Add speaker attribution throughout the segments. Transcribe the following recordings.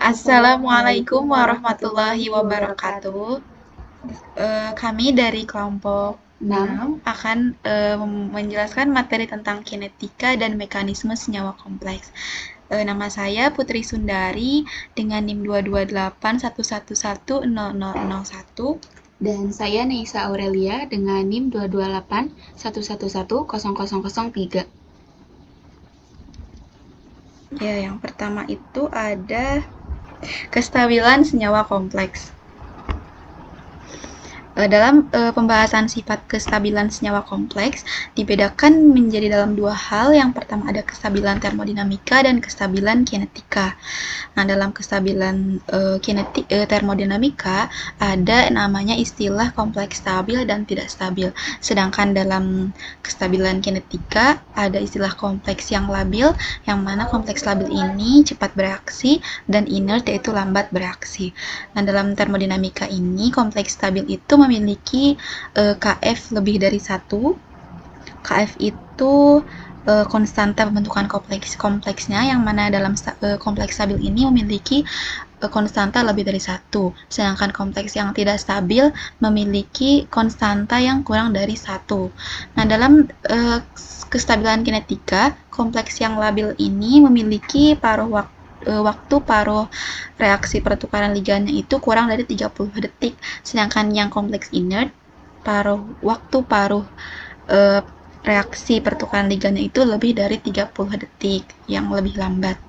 Speaker 1: Assalamualaikum warahmatullahi wabarakatuh. Kami dari kelompok 6 akan menjelaskan materi tentang kinetika dan mekanisme senyawa kompleks. Nama saya Putri Sundari dengan NIM 22811100001.
Speaker 2: Dan saya Neisa Aurelia dengan NIM 22811100003.
Speaker 1: Ya, yang pertama itu ada kestabilan senyawa kompleks. Dalam pembahasan sifat kestabilan senyawa kompleks dibedakan menjadi dalam dua hal. Yang pertama ada kestabilan termodinamika dan kestabilan kinetika. Nah, dalam kestabilan termodinamika ada namanya istilah kompleks stabil dan tidak stabil. Sedangkan dalam kestabilan kinetika ada istilah kompleks yang labil, yang mana kompleks labil ini cepat bereaksi dan inert yaitu lambat bereaksi. Nah, dalam termodinamika ini kompleks stabil itu memiliki Kf lebih dari 1. Kf itu konstanta pembentukan kompleksnya, yang mana dalam kompleks stabil ini memiliki konstanta lebih dari 1. Sedangkan kompleks yang tidak stabil memiliki konstanta yang kurang dari 1. Nah, dalam kestabilan kinetika, kompleks yang labil ini memiliki waktu paruh reaksi pertukaran ligannya itu kurang dari 30 detik. Sedangkan yang kompleks inert, waktu paruh reaksi pertukaran ligannya itu lebih dari 30 detik, yang lebih lambat.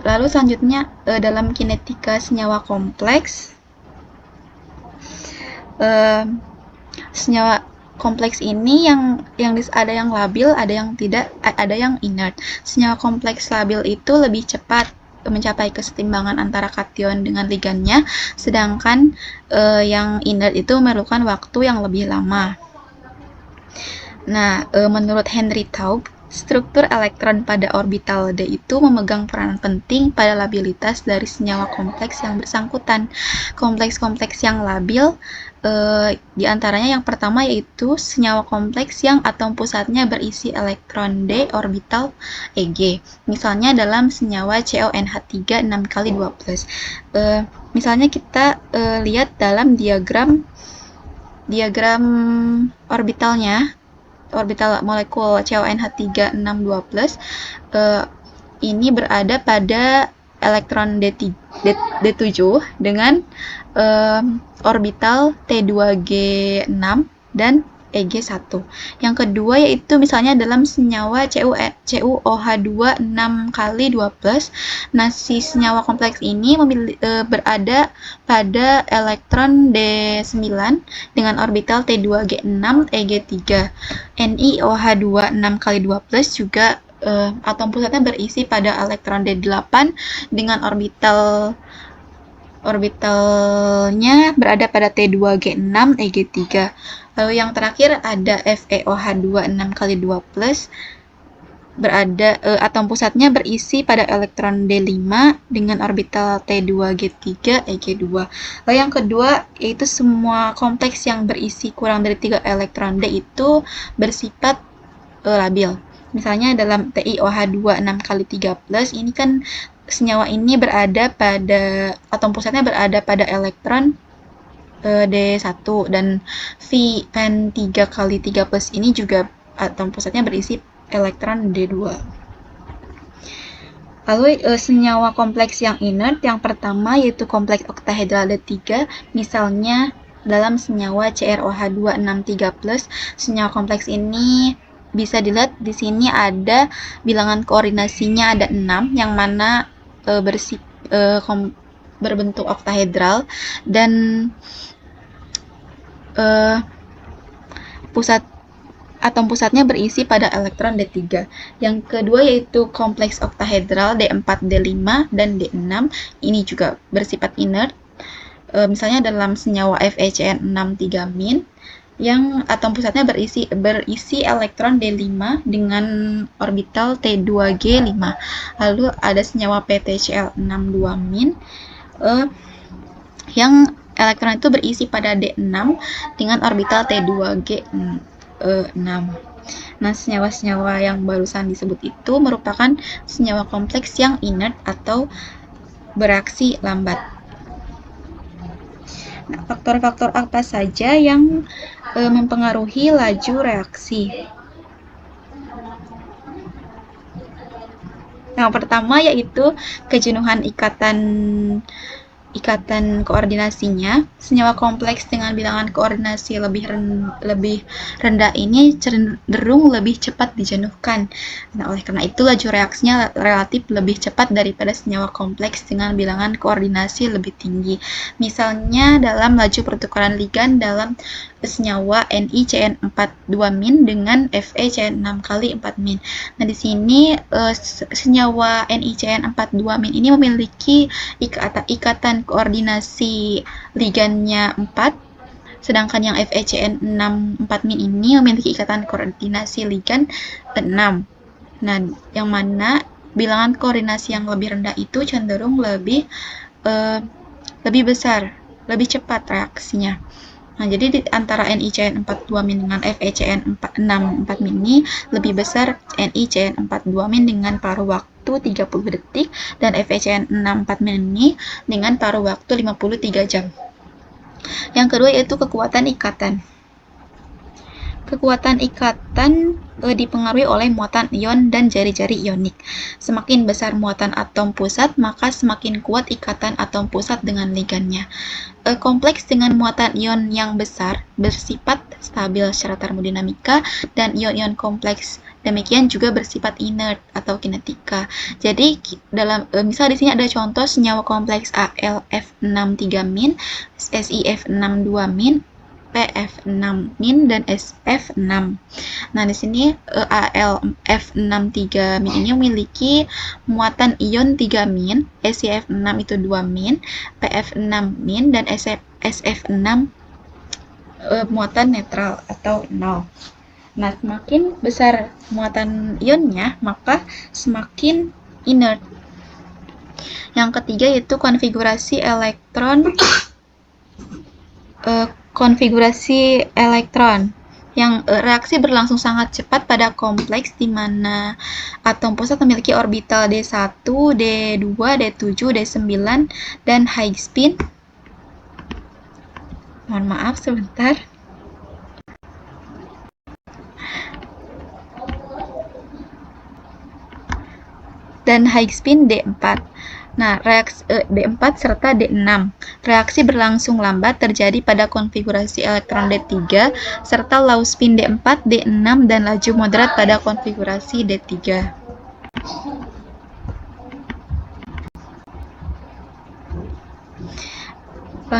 Speaker 1: Lalu selanjutnya dalam kinetika senyawa kompleks, senyawa kompleks ini yang ada yang labil, ada yang tidak, ada yang inert. Senyawa kompleks labil itu lebih cepat mencapai kesetimbangan antara kation dengan ligannya, sedangkan yang inert itu memerlukan waktu yang lebih lama. Nah, menurut Henry Taub, struktur elektron pada orbital D itu memegang peranan penting pada labilitas dari senyawa kompleks yang bersangkutan. Kompleks-kompleks yang labil di antaranya yang pertama yaitu senyawa kompleks yang atom pusatnya berisi elektron D orbital Eg. Misalnya dalam senyawa CONH3 6 kali 2+. Misalnya kita lihat dalam diagram orbitalnya, orbital molekul CONH3 6 2+, ini berada pada elektron D7 dengan orbital T2G6 dan Eg1. Yang kedua yaitu misalnya dalam senyawa CuOH2 6 kali 2+. Nah, si senyawa kompleks ini berada pada elektron D9 dengan orbital T2G6 Eg3. NiOH2 6 kali 2+ juga atom pusatnya berisi pada elektron D8 dengan orbitalnya berada pada T2G6 Eg3. Lalu yang terakhir ada FeOH2 6 kali 2+, berada atom pusatnya berisi pada elektron D5 dengan orbital T2G3 Eg2. Lalu yang kedua yaitu semua kompleks yang berisi kurang dari 3 elektron D itu bersifat labil. Misalnya dalam TiOH2 6 kali 3+, ini kan senyawa ini berada pada atom pusatnya berada pada elektron D1, dan Pen3 kali 3+ ini juga atom pusatnya berisi elektron D2. Lalu senyawa kompleks yang inert yang pertama yaitu kompleks oktahedral D3, misalnya dalam senyawa CrOH2 6 3+. Senyawa kompleks ini bisa dilihat di sini ada bilangan koordinasinya ada 6, yang mana berbentuk oktahedral, dan atom pusatnya berisi pada elektron D3. Yang kedua yaitu kompleks oktahedral D4, D5, dan D6. Ini juga bersifat inert. Misalnya dalam senyawa FeCN6 3- yang atom pusatnya berisi elektron D5 dengan orbital T2G5. Lalu ada senyawa PtCl6 2- yang elektron itu berisi pada D6 dengan orbital T2G6. Nah, senyawa-senyawa yang barusan disebut itu merupakan senyawa kompleks yang inert atau bereaksi lambat. Nah, faktor-faktor apa saja yang mempengaruhi laju reaksi? Yang pertama yaitu kejenuhan ikatan koordinasinya. Senyawa kompleks dengan bilangan koordinasi lebih rendah ini cenderung lebih cepat dijenuhkan. Nah, oleh karena itu laju reaksinya relatif lebih cepat daripada senyawa kompleks dengan bilangan koordinasi lebih tinggi. Misalnya dalam laju pertukaran ligan dalam senyawa NiCN42- dengan FeCN6 kali 4-. Nah, di sini senyawa NiCN42- ini memiliki ikatan koordinasi ligannya 4, sedangkan yang FeCN6 4- ini memiliki ikatan koordinasi ligan 6. Nah, yang mana bilangan koordinasi yang lebih rendah itu cenderung lebih besar, lebih cepat reaksinya. Nah, jadi di antara NiCN42- dengan FeCN6 4- ini lebih besar NiCN42- dengan paruh waktu 30 detik dan FeCN6 4- ini dengan paruh waktu 53 jam. Yang kedua yaitu kekuatan ikatan. Kekuatan ikatan dipengaruhi oleh muatan ion dan jari-jari ionik. Semakin besar muatan atom pusat, maka semakin kuat ikatan atom pusat dengan ligannya. Kompleks dengan muatan ion yang besar bersifat stabil secara termodinamika dan ion-ion kompleks demikian juga bersifat inert atau kinetika. Jadi dalam misal di sini ada contoh senyawa kompleks AlF6 3-, SiF6 2-, PF6- dan SF6. Nah, di sini AlF6 3- ini memiliki muatan ion 3-, SiF6 itu 2-, PF6- dan SF6 muatan netral atau 0. Nah, semakin besar muatan ionnya, maka semakin inert. Yang ketiga yaitu konfigurasi elektron. Yang reaksi berlangsung sangat cepat pada kompleks di mana atom pusat memiliki orbital d1, d2, d7, d9 dan high spin. Mohon maaf sebentar. Dan high spin d4. Nah, reaksi D4 serta D6. Reaksi berlangsung lambat terjadi pada konfigurasi elektron D3 serta low spin D4, D6 dan laju moderat pada konfigurasi D3.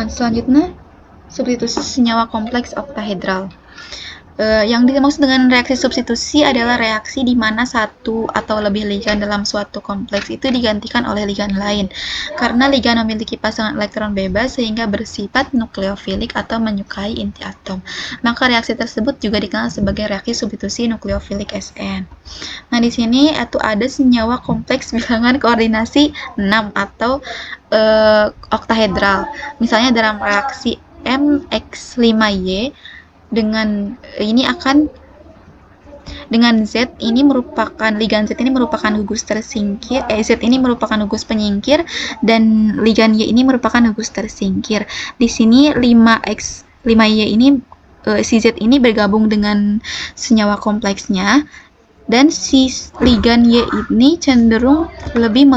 Speaker 1: Selanjutnya, substitusi senyawa kompleks oktahedral. Yang dimaksud dengan reaksi substitusi adalah reaksi di mana satu atau lebih ligan dalam suatu kompleks itu digantikan oleh ligan lain. Karena ligan memiliki pasangan elektron bebas sehingga bersifat nukleofilik atau menyukai inti atom. Maka reaksi tersebut juga dikenal sebagai reaksi substitusi nukleofilik Sn. Nah, di sini itu ada senyawa kompleks bilangan koordinasi 6 atau oktahedral. Misalnya dalam reaksi MX5Y dengan Z ini merupakan ligan Z ini merupakan gugus tersingkir, Z ini merupakan gugus penyingkir dan ligan Y ini merupakan gugus tersingkir. Di sini 5Y ini si Z ini bergabung dengan senyawa kompleksnya dan si ligan Y ini cenderung lebih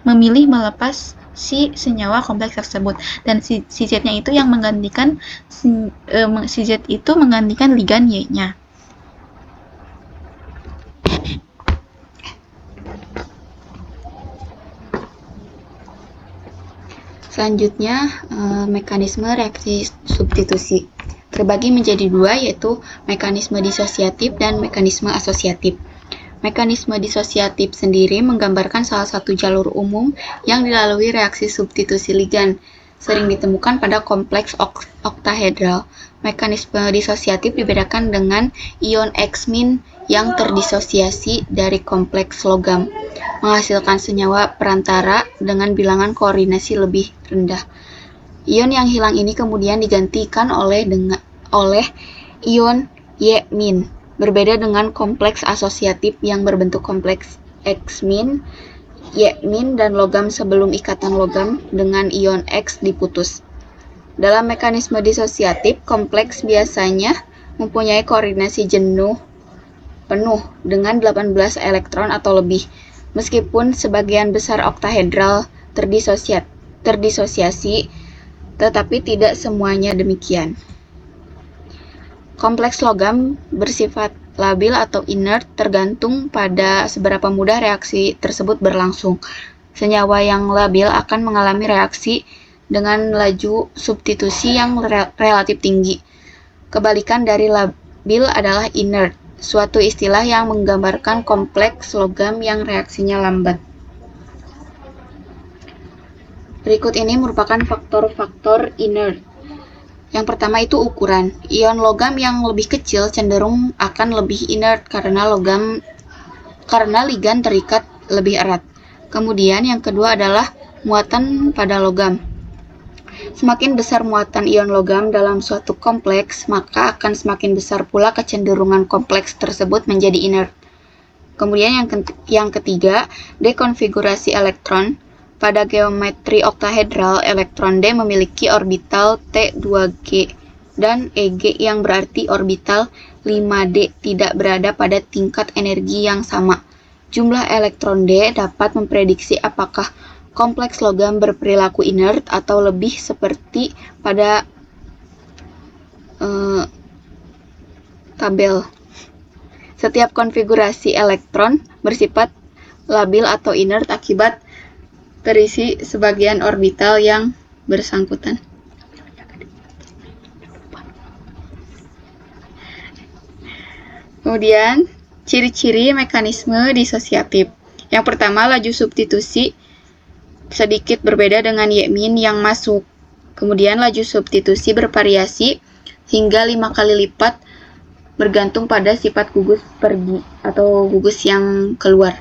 Speaker 1: memilih melepas si senyawa kompleks tersebut dan si Z-nya itu yang menggantikan si Z itu menggantikan ligan Y-nya.
Speaker 2: Selanjutnya, mekanisme reaksi substitusi terbagi menjadi dua, yaitu mekanisme disosiatif dan mekanisme asosiatif. Mekanisme disosiatif sendiri menggambarkan salah satu jalur umum yang dilalui reaksi substitusi ligan, sering ditemukan pada kompleks oktahedral. Mekanisme disosiatif dibedakan dengan ion X- yang terdisosiasi dari kompleks logam, menghasilkan senyawa perantara dengan bilangan koordinasi lebih rendah. Ion yang hilang ini kemudian digantikan oleh ion Y-. berbeda dengan kompleks asosiatif yang berbentuk kompleks X-min, Y-min, dan logam sebelum ikatan logam dengan ion X diputus. Dalam mekanisme disosiatif, kompleks biasanya mempunyai koordinasi penuh dengan 18 elektron atau lebih, meskipun sebagian besar oktahedral terdisosiasi, tetapi tidak semuanya demikian. Kompleks logam bersifat labil atau inert tergantung pada seberapa mudah reaksi tersebut berlangsung. Senyawa yang labil akan mengalami reaksi dengan laju substitusi yang relatif tinggi. Kebalikan dari labil adalah inert, suatu istilah yang menggambarkan kompleks logam yang reaksinya lambat. Berikut ini merupakan faktor-faktor inert. Yang pertama itu ukuran. Ion logam yang lebih kecil cenderung akan lebih inert karena ligan terikat lebih erat. Kemudian yang kedua adalah muatan pada logam. Semakin besar muatan ion logam dalam suatu kompleks, maka akan semakin besar pula kecenderungan kompleks tersebut menjadi inert. Kemudian yang ketiga, dekonfigurasi elektron. Pada geometri oktahedral, elektron D memiliki orbital T2G dan EG yang berarti orbital 5D tidak berada pada tingkat energi yang sama. Jumlah elektron D dapat memprediksi apakah kompleks logam berperilaku inert atau lebih seperti pada tabel. Setiap konfigurasi elektron bersifat labil atau inert akibat terisi sebagian orbital yang bersangkutan. Kemudian, ciri-ciri mekanisme disosiatif. Yang pertama, laju substitusi sedikit berbeda dengan Y-min yang masuk. Kemudian, laju substitusi bervariasi hingga 5 kali lipat bergantung pada sifat gugus pergi atau gugus yang keluar.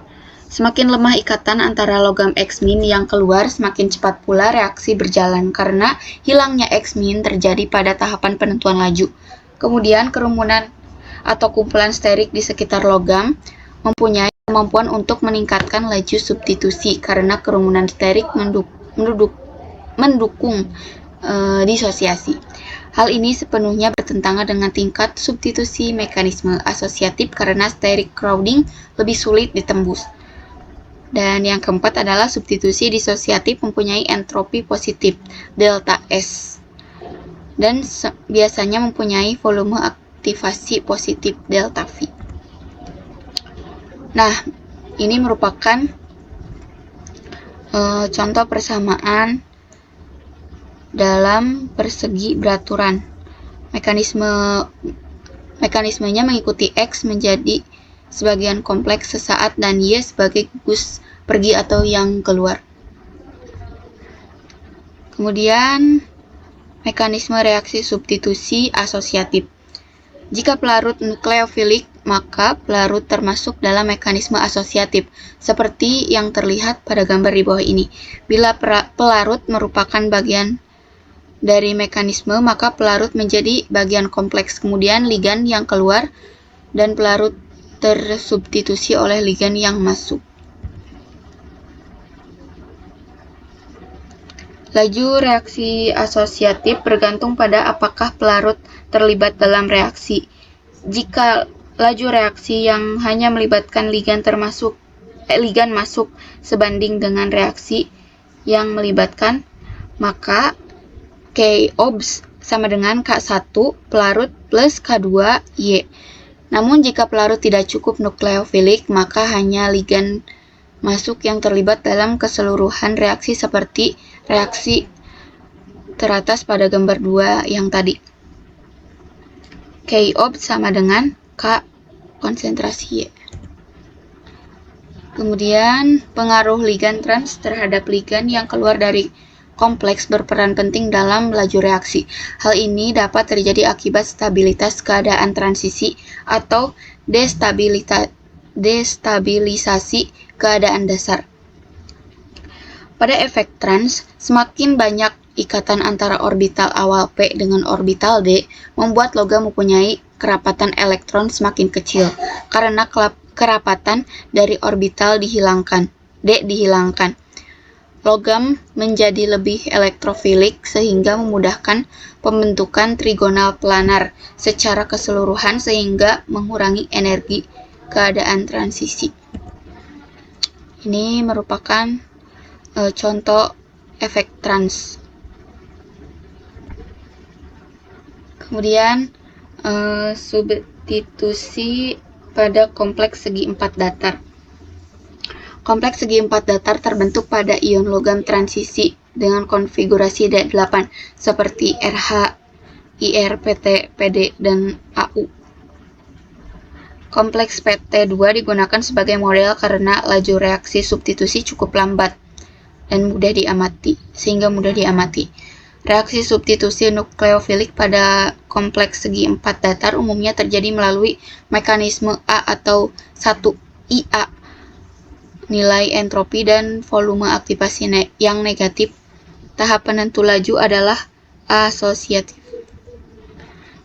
Speaker 2: Semakin lemah ikatan antara logam X-min yang keluar, semakin cepat pula reaksi berjalan karena hilangnya X-min terjadi pada tahapan penentuan laju. Kemudian kerumunan atau kumpulan sterik di sekitar logam mempunyai kemampuan untuk meningkatkan laju substitusi karena kerumunan sterik mendukung disosiasi. Hal ini sepenuhnya bertentangan dengan tingkat substitusi mekanisme asosiatif karena steric crowding lebih sulit ditembus. Dan yang keempat adalah substitusi disosiatif mempunyai entropi positif, delta S, dan biasanya mempunyai volume aktivasi positif, delta V. Nah, ini merupakan contoh persamaan dalam persegi beraturan. Mekanismenya mengikuti X menjadi sebagian kompleks sesaat dan Y sebagai gugus pergi atau yang keluar. Kemudian mekanisme reaksi substitusi asosiatif. Jika pelarut nukleofilik, maka pelarut termasuk dalam mekanisme asosiatif, seperti yang terlihat pada gambar di bawah ini. Bila pelarut merupakan bagian dari mekanisme, maka pelarut menjadi bagian kompleks. Kemudian ligan yang keluar dan pelarut tersubstitusi oleh ligan yang masuk. Laju reaksi asosiatif bergantung pada apakah pelarut terlibat dalam reaksi. Jika laju reaksi yang hanya melibatkan ligan masuk sebanding dengan reaksi yang melibatkan, maka K-obs sama dengan K1 pelarut plus K2 Y. Namun jika pelarut tidak cukup nukleofilik, maka hanya ligan masuk yang terlibat dalam keseluruhan reaksi seperti reaksi teratas pada gambar 2 yang tadi. K-ob sama dengan K konsentrasi Y. Kemudian pengaruh ligan trans terhadap ligan yang keluar dari kompleks berperan penting dalam laju reaksi. Hal ini dapat terjadi akibat stabilitas keadaan transisi atau destabilisasi keadaan dasar. Pada efek trans, semakin banyak ikatan antara orbital awal P dengan orbital D membuat logam mempunyai kerapatan elektron semakin kecil karena kerapatan dari orbital dihilangkan. Logam menjadi lebih elektrofilik sehingga memudahkan pembentukan trigonal planar secara keseluruhan sehingga mengurangi energi keadaan transisi. Ini merupakan contoh efek trans. Kemudian substitusi pada kompleks segi empat datar. Kompleks segi empat datar terbentuk pada ion logam transisi dengan konfigurasi D8 seperti RH, IR, PT, PD, dan AU. Kompleks PT2 digunakan sebagai model karena laju reaksi substitusi cukup lambat dan mudah diamati. Reaksi substitusi nukleofilik pada kompleks segi empat datar umumnya terjadi melalui mekanisme A atau 1IA, nilai entropi dan volume aktivasi yang negatif. Tahap penentu laju adalah asosiatif.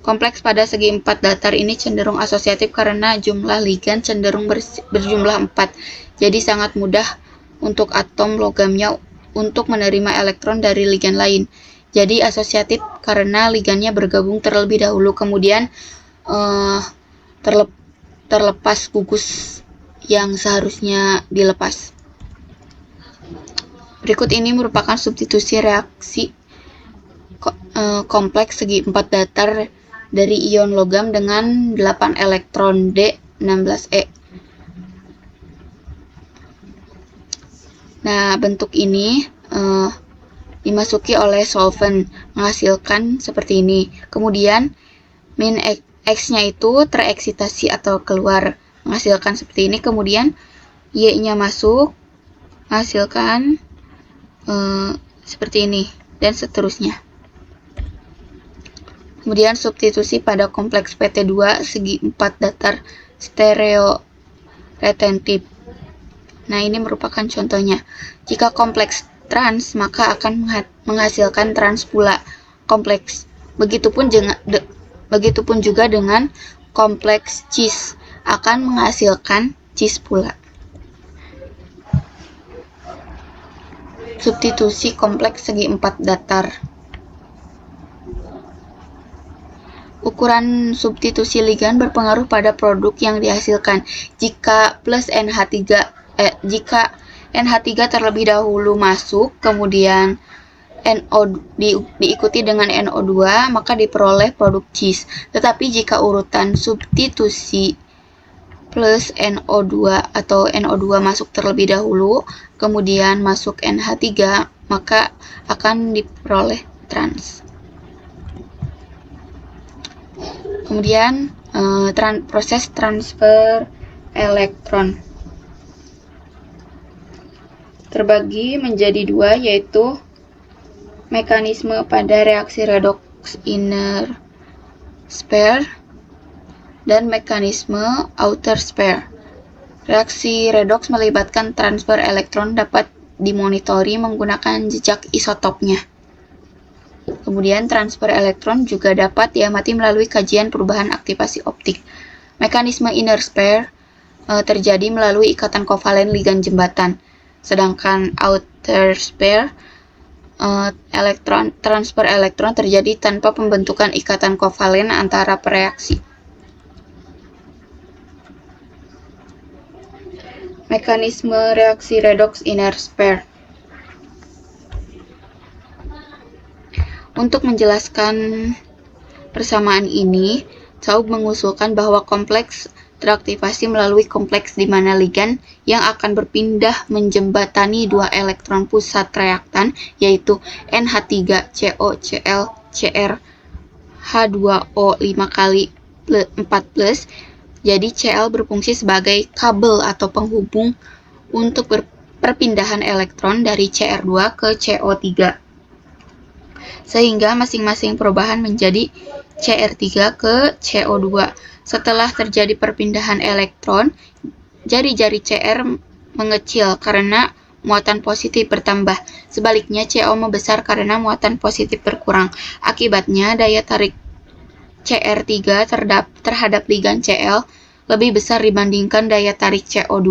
Speaker 2: Kompleks pada segi empat datar ini cenderung asosiatif karena jumlah ligan cenderung berjumlah 4, jadi sangat mudah untuk atom logamnya untuk menerima elektron dari ligan lain. Jadi asosiatif karena ligannya bergabung terlebih dahulu, kemudian terlepas gugus yang seharusnya dilepas. Berikut ini merupakan substitusi reaksi kompleks segi empat datar dari ion logam dengan 8 elektron D16E. Nah, bentuk ini dimasuki oleh solvent menghasilkan seperti ini. Kemudian min X-nya itu tereksitasi atau keluar menghasilkan seperti ini. Kemudian Y-nya masuk menghasilkan seperti ini dan seterusnya. Kemudian substitusi pada kompleks PT2 segi 4 datar stereoretentif. Nah, ini merupakan contohnya. Jika kompleks trans, maka akan menghasilkan trans pula kompleks. Begitupun juga dengan kompleks cis akan menghasilkan cis pula. Substitusi kompleks segi 4 datar. Ukuran substitusi ligan berpengaruh pada produk yang dihasilkan. Jika NH3 terlebih dahulu masuk, kemudian NO diikuti dengan NO2, maka diperoleh produk cis. Tetapi jika urutan substitusi plus NO2 atau NO2 masuk terlebih dahulu, kemudian masuk NH3, maka akan diperoleh trans. Kemudian proses transfer elektron terbagi menjadi dua, yaitu mekanisme pada reaksi redox inner sphere dan mekanisme outer sphere. Reaksi redox melibatkan transfer elektron dapat dimonitori menggunakan jejak isotopnya. Kemudian transfer elektron juga dapat diamati melalui kajian perubahan aktivasi optik. Mekanisme inner sphere terjadi melalui ikatan kovalen ligan jembatan. Sedangkan outer sphere transfer elektron terjadi tanpa pembentukan ikatan kovalen antara pereaksi. Mekanisme reaksi redox inner sphere. Untuk menjelaskan persamaan ini, Taub mengusulkan bahwa kompleks teraktivasi melalui kompleks di mana ligan yang akan berpindah menjembatani dua elektron pusat reaktan, yaitu NH3CO Cl H2O 5 kali 4+. Jadi Cl berfungsi sebagai kabel atau penghubung untuk perpindahan elektron dari Cr2 ke CO3. Sehingga masing-masing perubahan menjadi Cr3 ke CO2. Setelah terjadi perpindahan elektron, jari-jari Cr mengecil karena muatan positif bertambah. Sebaliknya, CO membesar karena muatan positif berkurang. Akibatnya, daya tarik CR3 terhadap ligan Cl lebih besar dibandingkan daya tarik CO2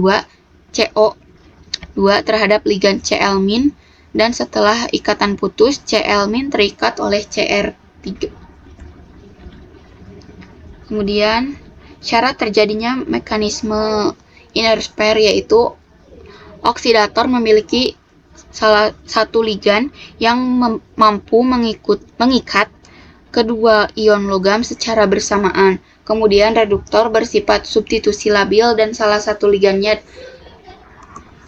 Speaker 2: terhadap ligan Cl-, dan setelah ikatan putus, Cl- terikat oleh CR3. Kemudian, syarat terjadinya mekanisme inner pair yaitu oksidator memiliki salah satu ligan yang mampu mengikat kedua ion logam secara bersamaan. Kemudian reduktor bersifat substitusi labil dan salah satu ligannya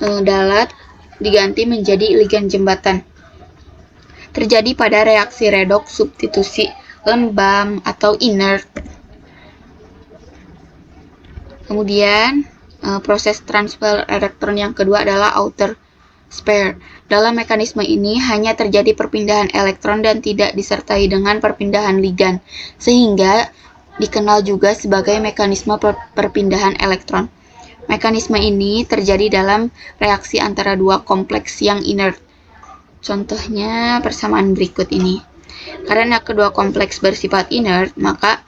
Speaker 2: dalat diganti menjadi ligan jembatan. Terjadi pada reaksi redoks substitusi lembam atau inert. Kemudian proses transfer elektron yang kedua adalah outer pair. Dalam mekanisme ini hanya terjadi perpindahan elektron dan tidak disertai dengan perpindahan ligan, sehingga dikenal juga sebagai mekanisme perpindahan elektron. Mekanisme ini terjadi dalam reaksi antara dua kompleks yang inert. Contohnya persamaan berikut ini. Karena kedua kompleks bersifat inert, maka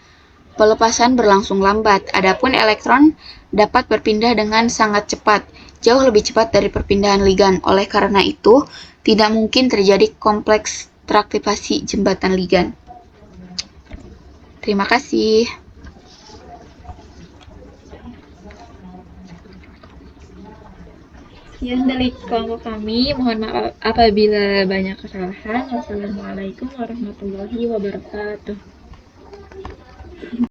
Speaker 2: pelepasan berlangsung lambat. Adapun elektron dapat berpindah dengan sangat cepat, jauh lebih cepat dari perpindahan ligan. Oleh karena itu, tidak mungkin terjadi kompleks teraktivasi jembatan ligan. Terima kasih.
Speaker 3: Sekian dari kelompok kami. Mohon maaf apabila banyak kesalahan. Wassalamualaikum warahmatullahi wabarakatuh.